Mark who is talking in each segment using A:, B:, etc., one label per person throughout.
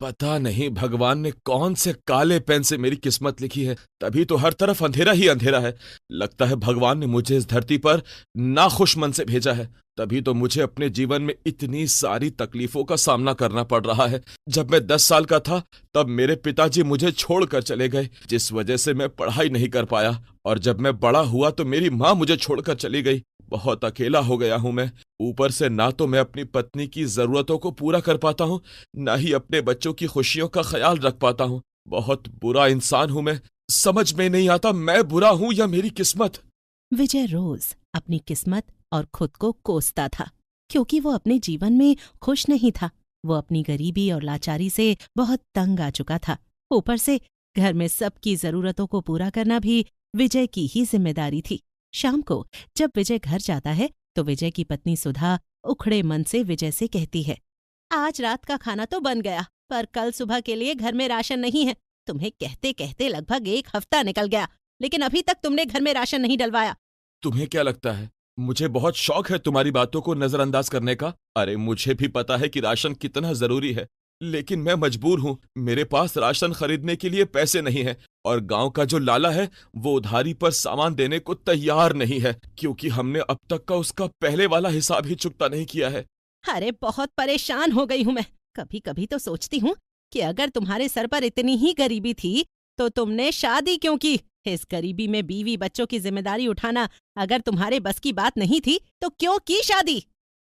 A: पता नहीं भगवान ने कौन से काले पेन से मेरी किस्मत लिखी है, तभी तो हर तरफ अंधेरा ही अंधेरा है। लगता है भगवान ने मुझे इस धरती पर नाखुश मन से भेजा है, तभी तो मुझे अपने जीवन में इतनी सारी तकलीफों का सामना करना पड़ रहा है। जब मैं 10 साल का था तब मेरे पिताजी मुझे छोड़कर चले गए, जिस वजह से मैं पढ़ाई नहीं कर पाया, और जब मैं बड़ा हुआ तो मेरी माँ मुझे छोड़कर चली गई। बहुत अकेला हो गया हूं मैं। ऊपर से ना तो मैं अपनी पत्नी की जरूरतों को पूरा कर पाता हूं, ना ही अपने बच्चों की खुशियों का ख्याल रख पाता हूं। बहुत बुरा इंसान हूं मैं। समझ में नहीं आता मैं बुरा हूं या मेरी किस्मत।
B: विजय रोज अपनी किस्मत और खुद को कोसता था, क्योंकि वो अपने जीवन में खुश नहीं था। वो अपनी गरीबी और लाचारी से बहुत तंग आ चुका था। ऊपर से घर में सबकी जरूरतों को पूरा करना भी विजय की ही जिम्मेदारी थी। शाम को जब विजय घर जाता है तो विजय की पत्नी सुधा उखड़े मन से विजय से कहती है, आज रात का खाना तो बन गया, पर कल सुबह के लिए घर में राशन नहीं है। तुम्हें कहते कहते लगभग 1 हफ्ता निकल गया, लेकिन अभी तक तुमने घर में राशन नहीं डलवाया।
A: तुम्हें क्या लगता है मुझे बहुत शौक है तुम्हारी बातों को नजरअंदाज करने का? अरे मुझे भी पता है कि राशन कितना जरूरी है, लेकिन मैं मजबूर हूँ। मेरे पास राशन खरीदने के लिए पैसे नहीं है, और गांव का जो लाला है वो उधारी पर सामान देने को तैयार नहीं है, क्योंकि हमने अब तक का उसका पहले वाला हिसाब ही चुकता नहीं किया है।
B: अरे बहुत परेशान हो गई हूँ मैं। कभी कभी तो सोचती हूँ कि अगर तुम्हारे सर पर इतनी ही गरीबी थी तो तुमने शादी क्यों की? इस गरीबी में बीवी बच्चों की जिम्मेदारी उठाना अगर तुम्हारे बस की बात नहीं थी तो क्यों की शादी?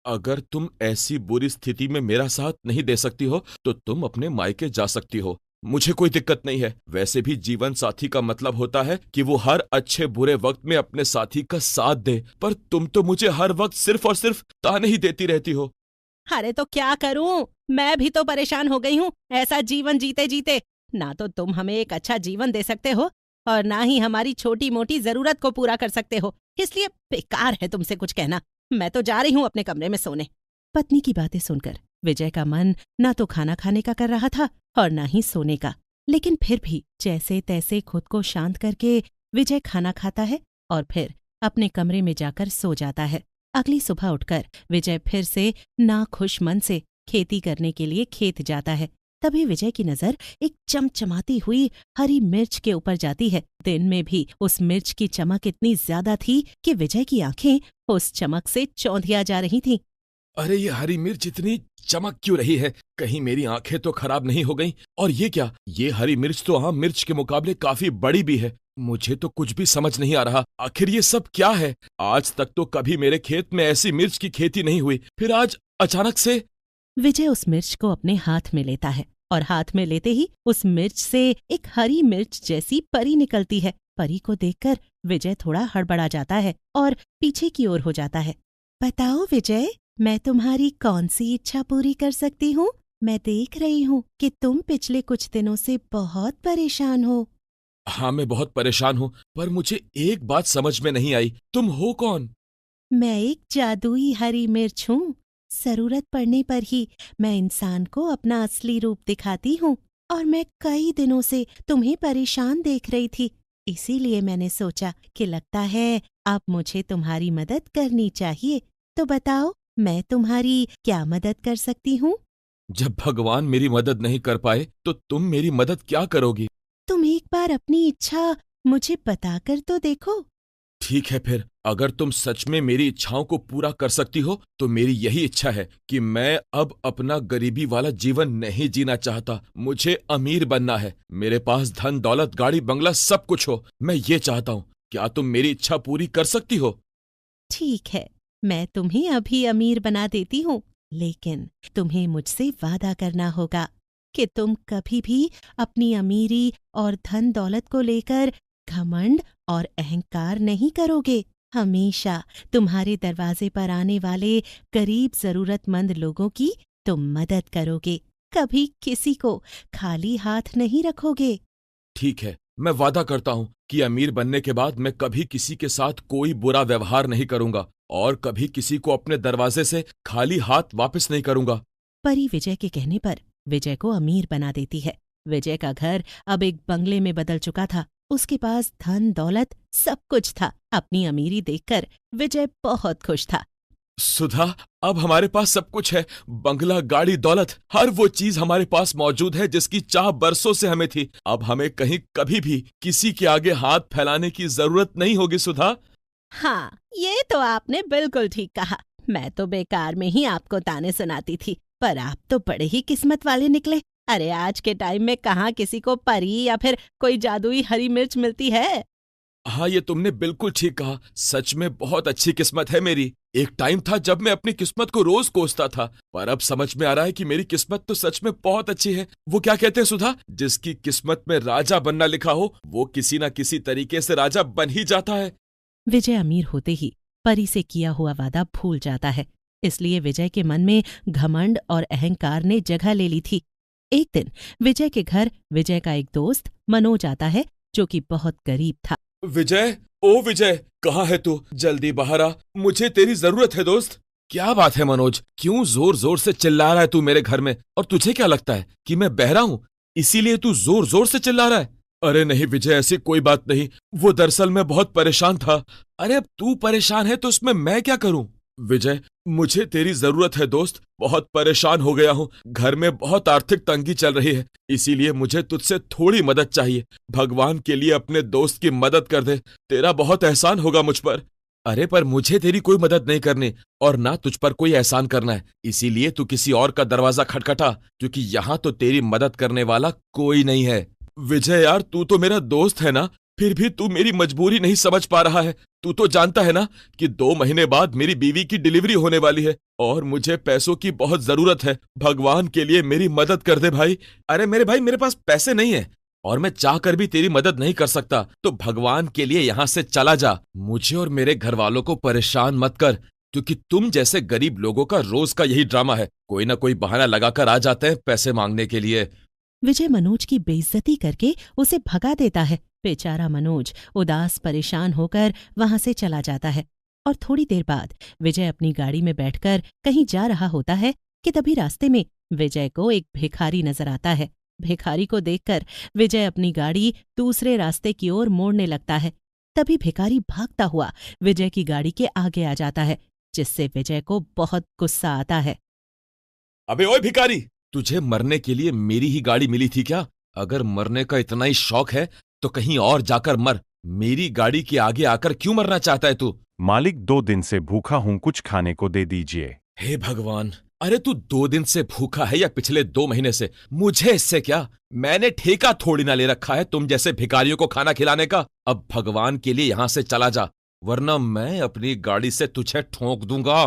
A: अगर तुम ऐसी बुरी स्थिति में मेरा साथ नहीं दे सकती हो तो तुम अपने मायके जा सकती हो, मुझे कोई दिक्कत नहीं है। वैसे भी जीवन साथी का मतलब होता है कि वो हर अच्छे बुरे वक्त में अपने साथी का साथ दे, पर तुम तो मुझे हर वक्त सिर्फ और सिर्फ ताने ही देती रहती हो।
B: अरे तो क्या करूं? मैं भी तो परेशान हो गई हूँ ऐसा जीवन जीते जीते। ना तो तुम हमें एक अच्छा जीवन दे सकते हो और ना ही हमारी छोटी मोटी जरूरत को पूरा कर सकते हो, इसलिए बेकार है तुमसे कुछ कहना। मैं तो जा रही हूँ अपने कमरे में सोने। पत्नी की बातें सुनकर विजय का मन न तो खाना खाने का कर रहा था और न ही सोने का, लेकिन फिर भी जैसे तैसे खुद को शांत करके विजय खाना खाता है और फिर अपने कमरे में जाकर सो जाता है। अगली सुबह उठकर विजय फिर से नाखुश मन से खेती करने के लिए खेत जाता है। तभी विजय की नजर एक चमचमाती हुई हरी मिर्च के ऊपर जाती है। दिन में भी उस मिर्च की चमक इतनी ज्यादा थी कि विजय की आंखें उस चमक से चौंधिया जा रही थीं।
A: अरे ये हरी मिर्च इतनी चमक क्यों रही है? कहीं मेरी आंखें तो खराब नहीं हो गईं? और ये क्या, ये हरी मिर्च तो आम मिर्च के मुकाबले काफी बड़ी भी है। मुझे तो कुछ भी समझ नहीं आ रहा, आखिर ये सब क्या है? आज तक तो कभी मेरे खेत में ऐसी मिर्च की खेती नहीं हुई, फिर आज अचानक से।
B: विजय उस मिर्च को अपने हाथ में लेता है और हाथ में लेते ही उस मिर्च से एक हरी मिर्च जैसी परी निकलती है। परी को देखकर विजय थोड़ा हड़बड़ा जाता है और पीछे की ओर हो जाता है। बताओ विजय, मैं तुम्हारी कौन सी इच्छा पूरी कर सकती हूँ? मैं देख रही हूँ कि तुम पिछले कुछ दिनों से बहुत परेशान हो।
A: हाँ मैं बहुत परेशान हूँ, पर मुझे एक बात समझ में नहीं आई, तुम हो कौन?
B: मैं एक जादुई हरी मिर्च हूँ। जरूरत पड़ने पर ही मैं इंसान को अपना असली रूप दिखाती हूँ, और मैं कई दिनों से तुम्हें परेशान देख रही थी, इसीलिए मैंने सोचा कि लगता है अब मुझे तुम्हारी मदद करनी चाहिए। तो बताओ, मैं तुम्हारी क्या मदद कर सकती हूँ?
A: जब भगवान मेरी मदद नहीं कर पाए तो तुम मेरी मदद क्या करोगी?
B: तुम एक बार अपनी इच्छा मुझे बताकर तो देखो।
A: ठीक है, फिर अगर तुम सच में मेरी इच्छाओं को पूरा कर सकती हो तो मेरी यही इच्छा है कि मैं अब अपना गरीबी वाला जीवन नहीं जीना चाहता। मुझे अमीर बनना है, मेरे पास धन दौलत गाड़ी बंगला सब कुछ हो, मैं ये चाहता हूँ। क्या तुम मेरी इच्छा पूरी कर सकती हो?
B: ठीक है, मैं तुम्हें अभी अमीर बना देती हूँ, लेकिन तुम्हें मुझसे वादा करना होगा कि तुम कभी भी अपनी अमीरी और धन दौलत को लेकर घमंड और अहंकार नहीं करोगे। हमेशा तुम्हारे दरवाजे पर आने वाले गरीब जरूरतमंद लोगों की तुम मदद करोगे, कभी किसी को खाली हाथ नहीं रखोगे।
A: ठीक है, मैं वादा करता हूँ कि अमीर बनने के बाद मैं कभी किसी के साथ कोई बुरा व्यवहार नहीं करूंगा और कभी किसी को अपने दरवाजे से खाली हाथ वापस नहीं करूंगा।
B: परी विजय के कहने पर विजय को अमीर बना देती है। विजय का घर अब एक बंगले में बदल चुका था। उसके पास धन दौलत सब कुछ था। अपनी अमीरी देखकर विजय बहुत खुश था।
A: सुधा, अब हमारे पास सब कुछ है। बंगला, गाड़ी, दौलत, हर वो चीज हमारे पास मौजूद है जिसकी चाह बरसों से हमें थी। अब हमें कहीं कभी भी किसी के आगे हाथ फैलाने की जरूरत नहीं होगी सुधा।
B: हाँ, ये तो आपने बिल्कुल ठीक कहा। मैं तो बेकार में ही आपको ताने सुनाती थी, पर आप तो बड़े ही किस्मत वाले निकले। अरे आज के टाइम में कहाँ किसी को परी या फिर कोई जादुई हरी मिर्च मिलती है।
A: हाँ, ये तुमने बिल्कुल ठीक कहा। सच में बहुत अच्छी किस्मत है मेरी। एक टाइम था जब मैं अपनी किस्मत को रोज कोसता था, पर अब समझ में आ रहा है कि मेरी किस्मत तो सच में बहुत अच्छी है। वो क्या कहते हैं सुधा, जिसकी किस्मत में राजा बनना लिखा हो वो किसी न किसी तरीके से राजा बन ही जाता है।
B: विजय अमीर होते ही परी से किया हुआ वादा भूल जाता है, इसलिए विजय के मन में घमंड और अहंकार ने जगह ले ली थी। एक दिन विजय के घर विजय का एक दोस्त मनोज आता है, जो कि बहुत गरीब था।
A: विजय, ओ विजय, कहाँ है तू? जल्दी बाहर आ, मुझे तेरी जरूरत है दोस्त। क्या बात है मनोज, क्यों जोर जोर से चिल्ला रहा है तू मेरे घर में? और तुझे क्या लगता है कि मैं बहरा हूँ इसीलिए तू जोर जोर से चिल्ला रहा है? अरे नहीं विजय, ऐसी कोई बात नहीं। वो दरअसल मैं बहुत परेशान था। अरे अब तू परेशान है तो उसमें मैं क्या करूं? विजय, मुझे तेरी जरूरत है दोस्त। बहुत परेशान हो गया हूँ, घर में बहुत आर्थिक तंगी चल रही है, इसीलिए मुझे तुझसे थोड़ी मदद चाहिए। भगवान के लिए अपने दोस्त की मदद कर दे, तेरा बहुत एहसान होगा मुझ पर। अरे पर मुझे तेरी कोई मदद नहीं करनी और ना तुझ पर कोई एहसान करना है, इसीलिए तू किसी और का दरवाजा खटखटा, क्योंकि यहाँ तो तेरी मदद करने वाला कोई नहीं है। विजय यार, तू तो मेरा दोस्त है ना, फिर भी तू मेरी मजबूरी नहीं समझ पा रहा है। तू तो जानता है ना कि 2 महीने बाद मेरी बीवी की डिलीवरी होने वाली है और मुझे पैसों की बहुत जरूरत है। भगवान के लिए मेरी मदद कर दे भाई। अरे मेरे भाई, मेरे पास पैसे नहीं है और मैं चाहकर भी तेरी मदद नहीं कर सकता, तो भगवान के लिए यहाँ से चला जा। मुझे और मेरे घर वालों को परेशान मत कर, क्योंकि तुम जैसे गरीब लोगों का रोज का यही ड्रामा है, कोई ना कोई बहाना लगाकर आ जाते हैं पैसे मांगने के लिए।
B: विजय मनोज की बेइज्जती करके उसे भगा देता है। बेचारा मनोज उदास परेशान होकर वहां से चला जाता है और थोड़ी देर बाद विजय अपनी गाड़ी में बैठकर कहीं जा रहा होता है कि तभी रास्ते में विजय को एक भिखारी नजर आता है। भिखारी को देखकर विजय अपनी गाड़ी दूसरे रास्ते की ओर मोड़ने लगता है। तभी भिखारी भागता हुआ विजय की गाड़ी के आगे आ जाता है, जिससे विजय को बहुत गुस्सा आता है।
A: अबे ओए भिखारी, तुझे मरने के लिए मेरी ही गाड़ी मिली थी क्या? अगर मरने का इतना ही शौक है तो कहीं और जाकर मर। मेरी गाड़ी के आगे आकर क्यों मरना चाहता है तू?
C: मालिक, 2 दिन से भूखा हूं, कुछ खाने को दे दीजिए।
A: हे भगवान, अरे तू 2 दिन से भूखा है या पिछले 2 महीने से, मुझे इससे क्या? मैंने ठेका थोड़ी ना ले रखा है तुम जैसे भिखारियों को खाना खिलाने का। अब भगवान के लिए यहां से चला जा, वरना मैं अपनी गाड़ी से तुझे ठोक दूंगा।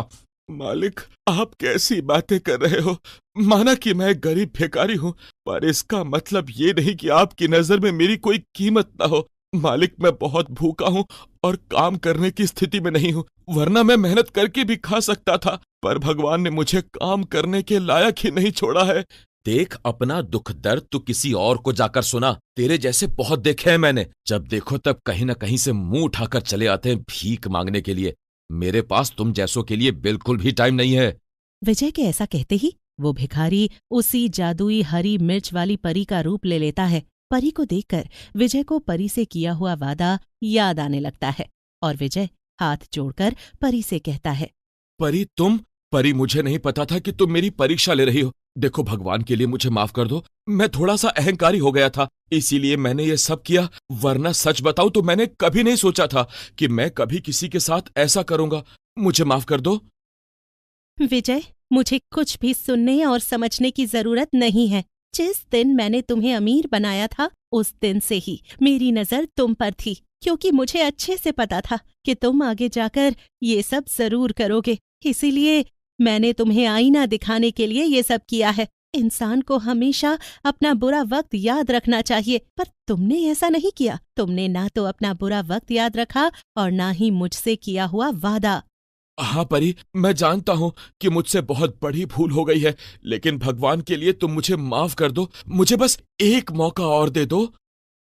A: मालिक, आप कैसी बातें कर रहे हो? माना कि मैं गरीब भिखारी हूं, पर इसका मतलब ये नहीं कि आपकी नजर में मेरी कोई कीमत ना हो। मालिक, मैं बहुत भूखा हूं और काम करने की स्थिति में नहीं हूं, वरना मैं मेहनत करके भी खा सकता था, पर भगवान ने मुझे काम करने के लायक ही नहीं छोड़ा है। देख, अपना दुख दर्द तू किसी और को जाकर सुना। तेरे जैसे बहुत देखे हैं मैंने, जब देखो तब कहीं ना कहीं से मुंह उठाकर चले आते हैं भीख मांगने के लिए। मेरे पास तुम जैसों के लिए बिल्कुल भी टाइम नहीं है।
B: विजय के ऐसा कहते ही वो भिखारी उसी जादुई हरी मिर्च वाली परी का रूप ले लेता है। परी को देखकर विजय को परी से किया हुआ वादा याद आने लगता है और विजय हाथ जोड़कर परी से कहता है,
A: परी, तुम? परी, मुझे नहीं पता था कि तुम मेरी परीक्षा ले रही हो। देखो, भगवान के लिए मुझे माफ कर दो, मैं थोड़ा सा अहंकारी हो गया था, इसीलिए मैंने ये सब किया, वरना सच बताऊं तो मैंने कभी नहीं सोचा था कि मैं कभी किसी के साथ ऐसा करूंगा। मुझे माफ कर दो।
B: विजय, मुझे कुछ भी सुनने और समझने की जरूरत नहीं है। जिस दिन मैंने तुम्हें अमीर बनाया था उस दिन से ही मेरी नजर तुम पर थी, क्योंकि मुझे अच्छे से पता था कि तुम आगे जाकर ये सब जरूर करोगे। इसीलिए मैंने तुम्हें आईना दिखाने के लिए ये सब किया है। इंसान को हमेशा अपना बुरा वक्त याद रखना चाहिए, पर तुमने ऐसा नहीं किया। तुमने ना तो अपना बुरा वक्त याद रखा और ना ही मुझसे किया हुआ वादा।
A: हाँ परी, मैं जानता हूँ कि मुझसे बहुत बड़ी भूल हो गई है, लेकिन भगवान के लिए तुम मुझे माफ कर दो। मुझे बस एक मौका और दे दो।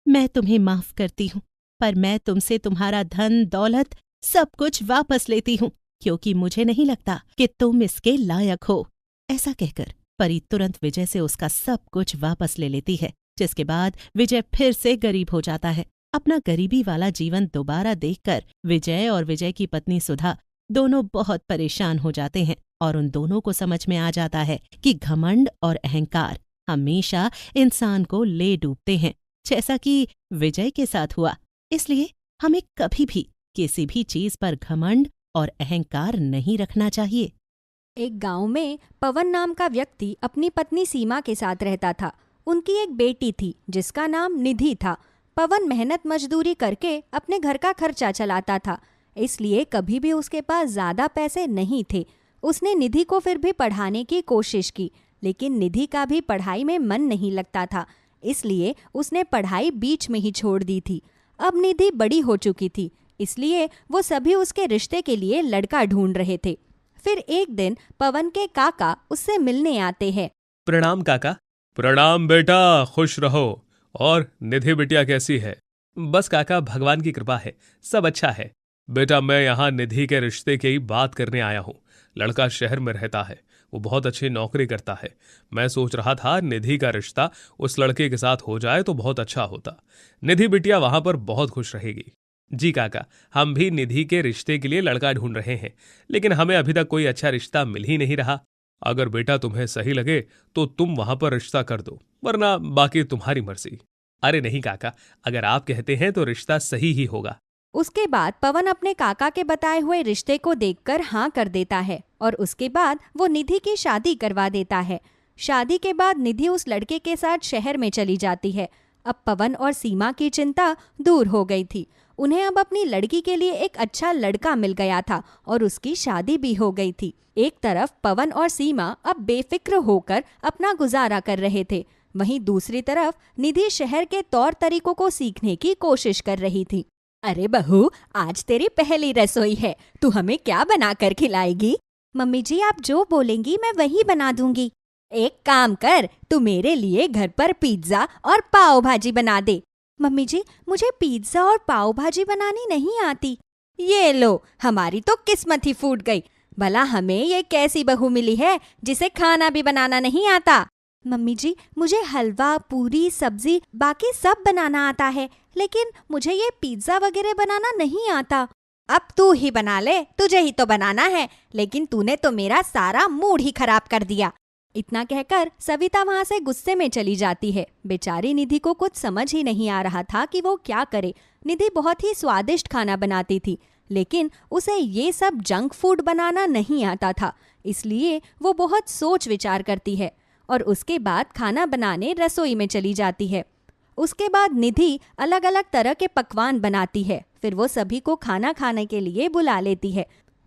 B: मैं तुम्हें माफ करती हूँ, पर मैं तुमसे तुम्हारा धन दौलत सब कुछ वापस लेती हूँ, क्योंकि मुझे नहीं लगता कि तुम इसके लायक हो। ऐसा कहकर परी तुरंत विजय से उसका सब कुछ वापस ले लेती है, जिसके बाद विजय फिर से गरीब हो जाता है। अपना गरीबी वाला जीवन दोबारा देखकर विजय और विजय की पत्नी सुधा दोनों बहुत परेशान हो जाते हैं और उन दोनों को समझ में आ जाता है कि घमंड और अहंकार हमेशा इंसान को ले डूबते हैं, जैसा कि विजय के साथ हुआ। इसलिए हमें कभी भी किसी भी चीज पर घमंड और अहंकार नहीं रखना चाहिए।
D: एक गांव में पवन नाम का व्यक्ति अपनी पत्नी सीमा के साथ रहता था। उनकी एक बेटी थी जिसका नाम निधि था। पवन मेहनत मजदूरी करके अपने घर का खर्चा चलाता था, इसलिए कभी भी उसके पास ज़्यादा पैसे नहीं थे। उसने निधि को फिर भी पढ़ाने की कोशिश की, लेकिन निधि का भी पढ़ाई में मन नहीं लगता था, इसलिए उसने पढ़ाई बीच में ही छोड़ दी थी। अब निधि बड़ी हो चुकी थी, इसलिए वो सभी उसके रिश्ते के लिए लड़का ढूंढ रहे थे। फिर एक दिन पवन के काका उससे मिलने आते हैं।
E: प्रणाम काका। प्रणाम बेटा, खुश रहो। और निधि बिटिया कैसी है? बस काका, भगवान की कृपा है, सब अच्छा है। बेटा, मैं यहाँ निधि के रिश्ते की बात करने आया हूँ। लड़का शहर में रहता है, वो बहुत अच्छी नौकरी करता है। मैं सोच रहा था निधि का रिश्ता उस लड़के के साथ हो जाए तो बहुत अच्छा होता। निधि बिटिया वहां पर बहुत खुश रहेगी। जी काका, हम भी निधि के रिश्ते के लिए लड़का ढूंढ रहे हैं, लेकिन हमें अभी तक कोई अच्छा रिश्ता मिल ही नहीं रहा। अगर बेटा तुम्हें सही लगे तो तुम वहां पर रिश्ता कर दो, वरना बाकी तुम्हारी मर्जी। अरे नहीं काका, अगर आप कहते हैं तो रिश्ता सही ही होगा।
D: उसके बाद पवन अपने काका के बताए हुए रिश्ते को देखकर हाँ कर देता है और उसके बाद वो निधि की शादी करवा देता है। शादी के बाद निधि उस लड़के के साथ शहर में चली जाती है। अब पवन और सीमा की चिंता दूर हो गई थी। उन्हें अब अपनी लड़की के लिए एक अच्छा लड़का मिल गया था और उसकी शादी भी हो गई थी। एक तरफ पवन और सीमा अब बेफिक्र होकर अपना गुजारा कर रहे थे, वहीं दूसरी तरफ निधि शहर के तौर तरीकों को सीखने की कोशिश कर रही थी। अरे बहू, आज तेरी पहली रसोई है, तू हमें क्या बना कर खिलाएगी? मम्मी जी, आप जो बोलेंगी मैं वही बना दूंगी। एक काम कर, तू मेरे लिए घर पर पिज्जा और पाव भाजी बना दे। मम्मी जी, मुझे पिज्जा और पाव भाजी बनानी नहीं आती। ये लो, हमारी तो किस्मत ही फूट गई। भला हमें ये कैसी बहू मिली है जिसे खाना भी बनाना नहीं आता। मम्मी जी, मुझे हलवा, पूरी, सब्जी, बाकी सब बनाना आता है, लेकिन मुझे ये पिज्जा वगैरह बनाना नहीं आता। अब तू ही बना ले, तुझे ही तो बनाना है, लेकिन तूने तो मेरा सारा मूड ही खराब कर दिया। इतना कहकर सविता वहां से गुस्से में चली जाती है। बेचारी निधि को कुछ समझ ही नहीं आ रहा था कि वो क्या करे। निधि बहुत ही स्वादिष्ट खाना बनाती थी, लेकिन उसे ये सब जंक फूड बनाना नहीं आता था, इसलिए वो बहुत सोच विचार करती है और उसके बाद खाना बनाने रसोई में चली जाती है। उसके बाद निधि अलग अलग तरह के पकवान बनाती है। फिर वो सभी को खाना खाने के लिए बुला लेती है।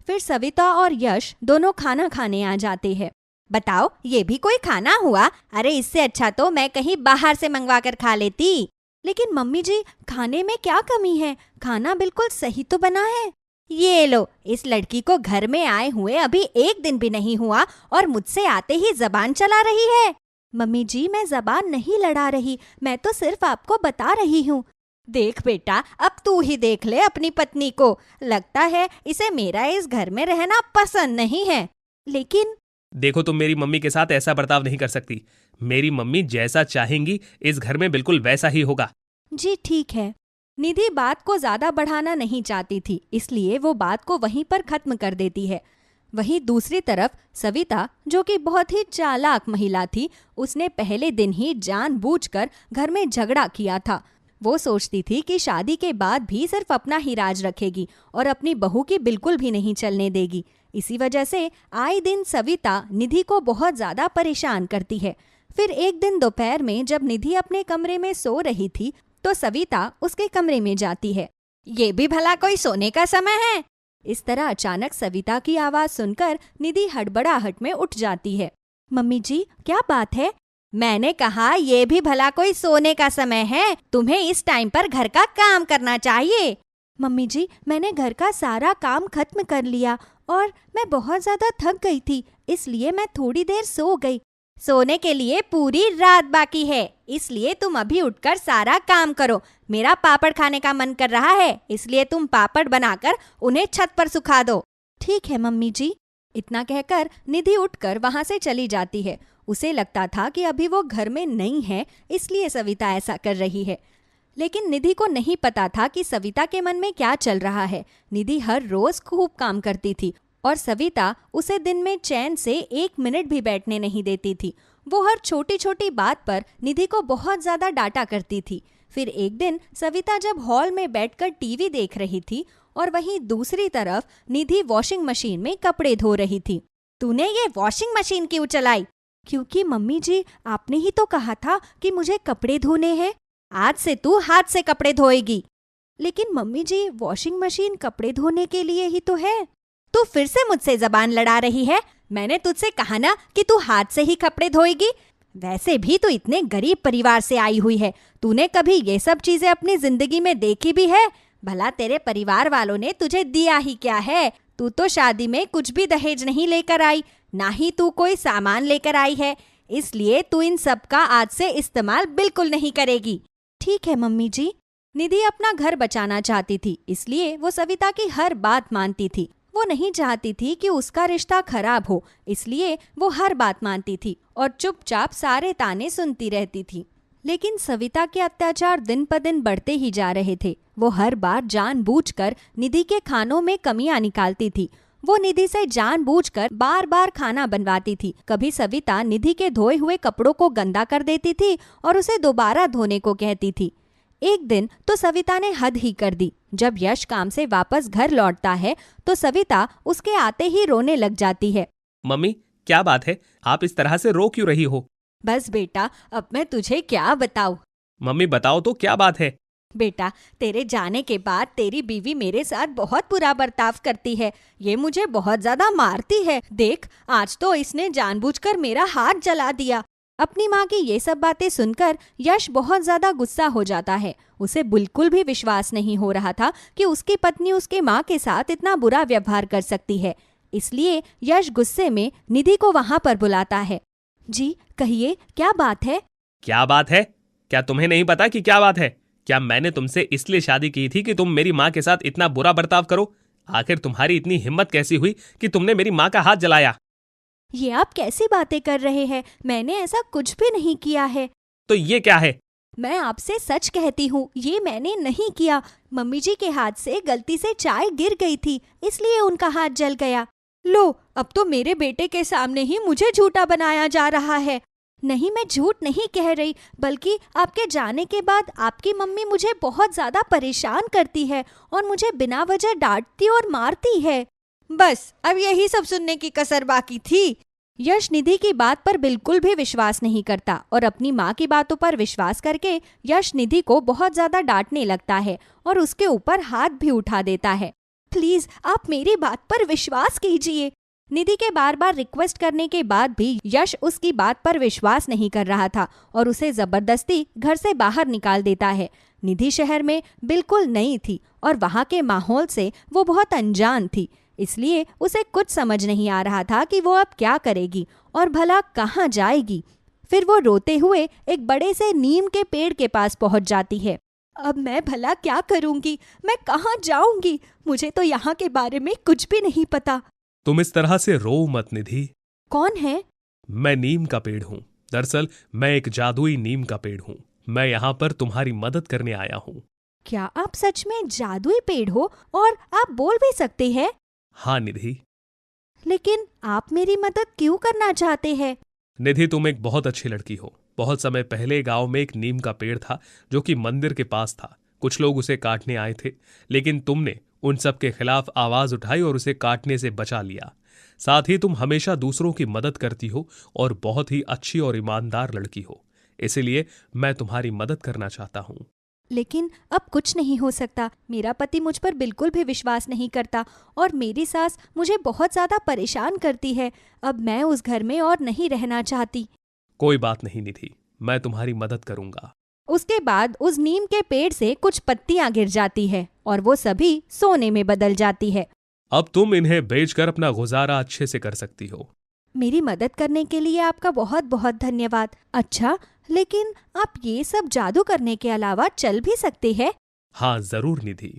D: फिर सविता और यश दोनों खाना खाने आ जाते हैं। बताओ, ये भी कोई खाना हुआ? अरे इससे अच्छा तो मैं कहीं बाहर से मंगवा कर खा लेती। लेकिन मम्मी जी, खाने में क्या कमी है? खाना बिल्कुल सही तो बना है। ये लो, इस लड़की को घर में आए हुए अभी एक दिन भी नहीं हुआ और मुझसे आते ही जबान चला रही है। मम्मी जी, मैं जबान नहीं लड़ा रही, मैं तो सिर्फ आपको बता रही हूँ। देख बेटा, अब तू ही देख ले अपनी पत्नी को। लगता है इसे मेरा इस घर में रहना पसंद नहीं है। लेकिन
E: देखो, तुम मेरी मम्मी के साथ ऐसा बर्ताव नहीं कर सकती। मेरी मम्मी जैसा चाहेंगी इस घर में बिल्कुल वैसा ही होगा।
D: जी ठीक है। निधि बात को ज्यादा बढ़ाना नहीं चाहती थी, इसलिए वो बात को वहीं पर खत्म कर देती है। वहीं दूसरी तरफ सविता, जो कि बहुत ही चालाक महिला थी, उसने पहले दिन ही जानबूझकर घर में झगड़ा किया था। वो सोचती थी कि शादी के बाद भी सिर्फ अपना ही राज रखेगी और अपनी बहू की बिल्कुल भी नहीं चलने देगी। इसी वजह से आए दिन सविता निधि को बहुत ज्यादा परेशान करती है। फिर एक दिन दोपहर में जब निधि अपने कमरे में सो रही थी तो सविता उसके कमरे में जाती है। ये भी भला कोई सोने का समय है? इस तरह अचानक सविता की आवाज सुनकर निधि हड़बड़ाहट में उठ जाती है। मम्मी जी, क्या बात है? मैंने कहा ये भी भला कोई सोने का समय है? तुम्हें इस टाइम पर घर का काम करना चाहिए। मम्मी जी, मैंने घर का सारा काम खत्म कर लिया और मैं बहुत ज्यादा थक गई थी, इसलिए मैं थोड़ी देर सो गई। सोने के लिए पूरी रात बाकी है, इसलिए तुम अभी उठकर सारा काम करो। मेरा पापड़ खाने का मन कर रहा है, इसलिए तुम पापड़ बनाकर उन्हें छत पर सुखा दो। ठीक है मम्मी जी। इतना कहकर निधि उठकर वहां से चली जाती है। उसे लगता था कि अभी वो घर में नहीं है, इसलिए सविता ऐसा कर रही है। लेकिन निधि को नहीं पता था कि सविता के मन में क्या चल रहा है। निधि हर रोज खूब काम करती थी और सविता उसे दिन में चैन से 1 मिनट भी बैठने नहीं देती थी। वो हर छोटी छोटी बात पर निधि को बहुत ज्यादा डांटा करती थी। फिर एक दिन सविता जब हॉल में बैठकर टीवी देख रही थी और वहीं दूसरी तरफ निधि वॉशिंग मशीन में कपड़े धो रही थी। तूने ये वॉशिंग मशीन क्यों चलाई? क्योंकि मम्मी जी, आपने ही तो कहा था कि मुझे कपड़े धोने हैं। आज से तू हाथ से कपड़े धोएगी। लेकिन मम्मी जी, वॉशिंग मशीन कपड़े धोने के लिए ही तो है। तू फिर से मुझसे जबान लड़ा रही है। मैंने तुझसे कहा ना कि तू हाथ से ही कपड़े धोएगी। वैसे भी तू इतने गरीब परिवार से आई हुई है। तूने कभी ये सब चीजें अपनी जिंदगी में देखी भी है? भला तेरे परिवार वालों ने तुझे दिया ही क्या है? तू तो शादी में कुछ भी दहेज नहीं लेकर आई, ना ही तू कोई सामान लेकर आई है। इसलिए तू इन सब का आज से इस्तेमाल बिल्कुल नहीं करेगी। ठीक है मम्मी जी। निधि अपना घर बचाना चाहती थी, इसलिए वो सविता की हर बात मानती थी। वो नहीं चाहती थी कि उसका रिश्ता खराब हो, इसलिए वो हर बात मानती थी और चुपचाप सारे ताने सुनती रहती थी। लेकिन सविता के अत्याचार दिन पर दिन बढ़ते ही जा रहे थे। वो हर बार जानबूझकर निधि के खानों में कमियां निकालती थी। वो निधि से जानबूझकर बार बार खाना बनवाती थी। कभी सविता निधि के धोए हुए कपड़ों को गंदा कर देती थी और उसे दोबारा धोने को कहती थी। एक दिन तो सविता ने हद ही कर दी। जब यश काम से वापस घर लौटता है तो सविता उसके आते ही रोने लग जाती है।
E: मम्मी, क्या बात है? आप इस तरह से रो क्यों रही हो?
D: बस बेटा, अब मैं तुझे क्या बताऊं।
E: मम्मी बताओ तो, क्या बात है?
D: बेटा, तेरे जाने के बाद तेरी बीवी मेरे साथ बहुत बुरा बर्ताव करती है। ये मुझे बहुत ज्यादा मारती है। देख, आज तो इसने जानबूझकर मेरा हाथ जला दिया। अपनी माँ की ये सब बातें सुनकर यश बहुत ज्यादा गुस्सा हो जाता है। उसे बिल्कुल भी विश्वास नहीं हो रहा था कि उसकी पत्नी उसके माँ के साथ इतना बुरा व्यवहार कर सकती है। इसलिए यश गुस्से में निधि को वहां पर बुलाता है। जी कहिए, क्या बात है?
E: क्या बात है? क्या तुम्हें नहीं पता कि क्या बात है? क्या मैंने तुमसे इसलिए शादी की थी कि तुम मेरी माँ के साथ इतना बुरा बर्ताव करो? आखिर तुम्हारी इतनी हिम्मत कैसी हुई कि तुमने मेरी माँ का हाथ जलाया?
D: ये आप कैसी बातें कर रहे हैं? मैंने ऐसा कुछ भी नहीं किया है।
E: तो ये क्या है?
D: मैं आपसे सच कहती हूँ, ये मैंने नहीं किया। मम्मी जी के हाथ से गलती से चाय गिर गई थी, इसलिए उनका हाथ जल गया। लो, अब तो मेरे बेटे के सामने ही मुझे झूठा बनाया जा रहा है। नहीं, मैं झूठ नहीं कह रही, बल्कि आपके जाने के बाद आपकी मम्मी मुझे बहुत ज्यादा परेशान करती है और मुझे बिना वजह डांटती और मारती है। बस, अब यही सब सुनने की कसर बाकी थी। यश निधि की बात पर बिल्कुल भी विश्वास नहीं करता और अपनी माँ की बातों पर विश्वास करके यश निधि को बहुत ज्यादा डांटने लगता है और उसके ऊपर हाथ भी उठा देता है। प्लीज, आप मेरी बात पर विश्वास कीजिए। निधि के बार बार रिक्वेस्ट करने के बाद भी यश उसकी बात पर विश्वास नहीं कर रहा था और उसे जबरदस्ती घर से बाहर निकाल देता है। निधि शहर में बिल्कुल नई थी और वहाँ के माहौल से वो बहुत अनजान थी, इसलिए उसे कुछ समझ नहीं आ रहा था कि वो अब क्या करेगी और भला कहाँ जाएगी। फिर वो रोते हुए एक बड़े से नीम के पेड़ के पास पहुँच जाती है। अब मैं भला क्या करूँगी? मैं कहाँ जाऊँगी? मुझे तो यहाँ के बारे में कुछ भी नहीं पता।
E: तुम इस तरह से रो मत निधि।
D: कौन है?
E: मैं नीम का पेड़ हूँ। दरअसल मैं एक जादुई नीम का पेड़ हूँ। मैं यहाँ पर तुम्हारी मदद करने आया हूँ।
D: क्या आप सच में जादुई पेड़ हो और आप बोल भी सकते हैं?
E: हाँ निधि।
D: लेकिन आप मेरी मदद क्यों करना चाहते हैं?
E: निधि, तुम एक बहुत अच्छी लड़की हो। बहुत समय पहले गांव में एक नीम का पेड़ था जो कि मंदिर के पास था। कुछ लोग उसे काटने आए थे, लेकिन तुमने उन सब के खिलाफ आवाज उठाई और उसे काटने से बचा लिया। साथ ही तुम हमेशा दूसरों की मदद करती हो और बहुत ही अच्छी और ईमानदार लड़की हो। इसीलिए मैं तुम्हारी मदद करना चाहता हूँ।
D: लेकिन अब कुछ नहीं हो सकता। मेरा पति मुझ पर बिल्कुल भी विश्वास नहीं करता और मेरी सास मुझे बहुत ज्यादा परेशान करती है। अब मैं उस घर में और नहीं रहना चाहती।
E: कोई बात नहीं निधि, मैं तुम्हारी मदद करूंगा।
D: उसके बाद उस नीम के पेड़ से कुछ पत्तियां गिर जाती है और वो सभी सोने में बदल जाती है।
E: अब तुम इन्हें बेचकर अपना गुजारा अच्छे से कर सकती हो।
D: मेरी मदद करने के लिए आपका बहुत बहुत धन्यवाद। अच्छा, लेकिन आप ये सब जादू करने के अलावा चल भी सकते हैं?
E: हाँ जरूर निधि।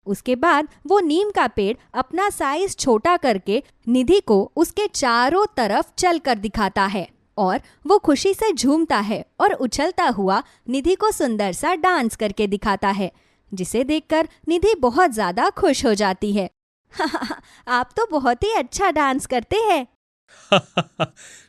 D: उसके बाद वो नीम का पेड़ अपना साइज छोटा करके निधि को उसके चारों तरफ चल कर दिखाता है और वो खुशी से झूमता है और उछलता हुआ निधि को सुंदर सा डांस करके दिखाता है, जिसे देखकर निधि बहुत ज्यादा खुश हो जाती है। आप तो बहुत ही अच्छा डांस करते हैं।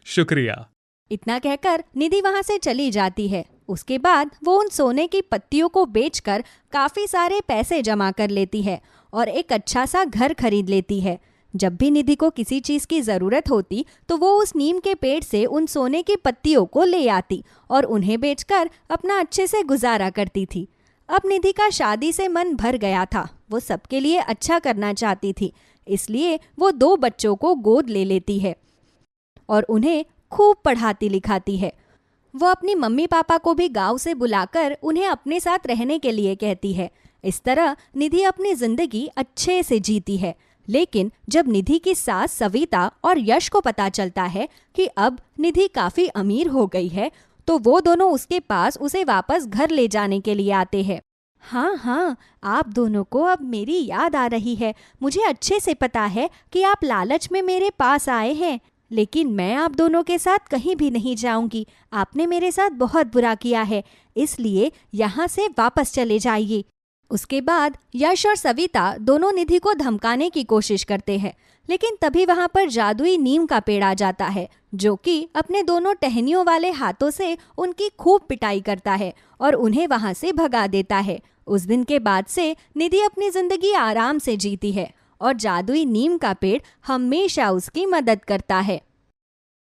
E: शुक्रिया।
D: इतना कहकर निधि वहां से चली जाती है। उसके बाद वो उन सोने की पत्तियों को बेचकर काफी सारे पैसे जमा कर लेती है और एक अच्छा सा घर खरीद लेती है। जब भी निधि को किसी चीज की जरूरत होती तो वो उस नीम के पेड़ से उन सोने की पत्तियों को ले आती और उन्हें बेचकर अपना अच्छे से गुजारा करती थी। अब निधि का शादी से मन भर गया था। वो सबके लिए अच्छा करना चाहती थी, इसलिए वो 2 बच्चों को गोद ले लेती है और उन्हें खूब पढ़ाती लिखाती है। वो अपनी मम्मी पापा को भी गांव से बुलाकर उन्हें अपने साथ रहने के लिए कहती है। इस तरह निधि अपनी जिंदगी अच्छे से जीती है। लेकिन जब निधि की सास सविता और यश को पता चलता है कि अब निधि काफी अमीर हो गई है, तो वो दोनों उसके पास उसे वापस घर ले जाने के लिए आते हैं। हाँ, आप दोनों को अब मेरी याद आ रही है। मुझे अच्छे से पता है कि आप लालच में मेरे पास आए हैं, लेकिन मैं आप दोनों के साथ कहीं भी नहीं जाऊंगी। आपने मेरे साथ बहुत बुरा किया है, इसलिए यहाँ से वापस चले जाइए। उसके बाद यश और सविता दोनों निधि को धमकाने की कोशिश करते हैं, लेकिन तभी वहां पर जादुई नीम का पेड़ आ जाता है, जो कि अपने दोनों टहनियों वाले हाथों से उनकी खूब पिटाई करता है और उन्हें वहां से भगा देता है। उस दिन के बाद से निधि अपनी जिंदगी आराम से जीती है और जादुई नीम का पेड़ हमेशा उसकी मदद करता है।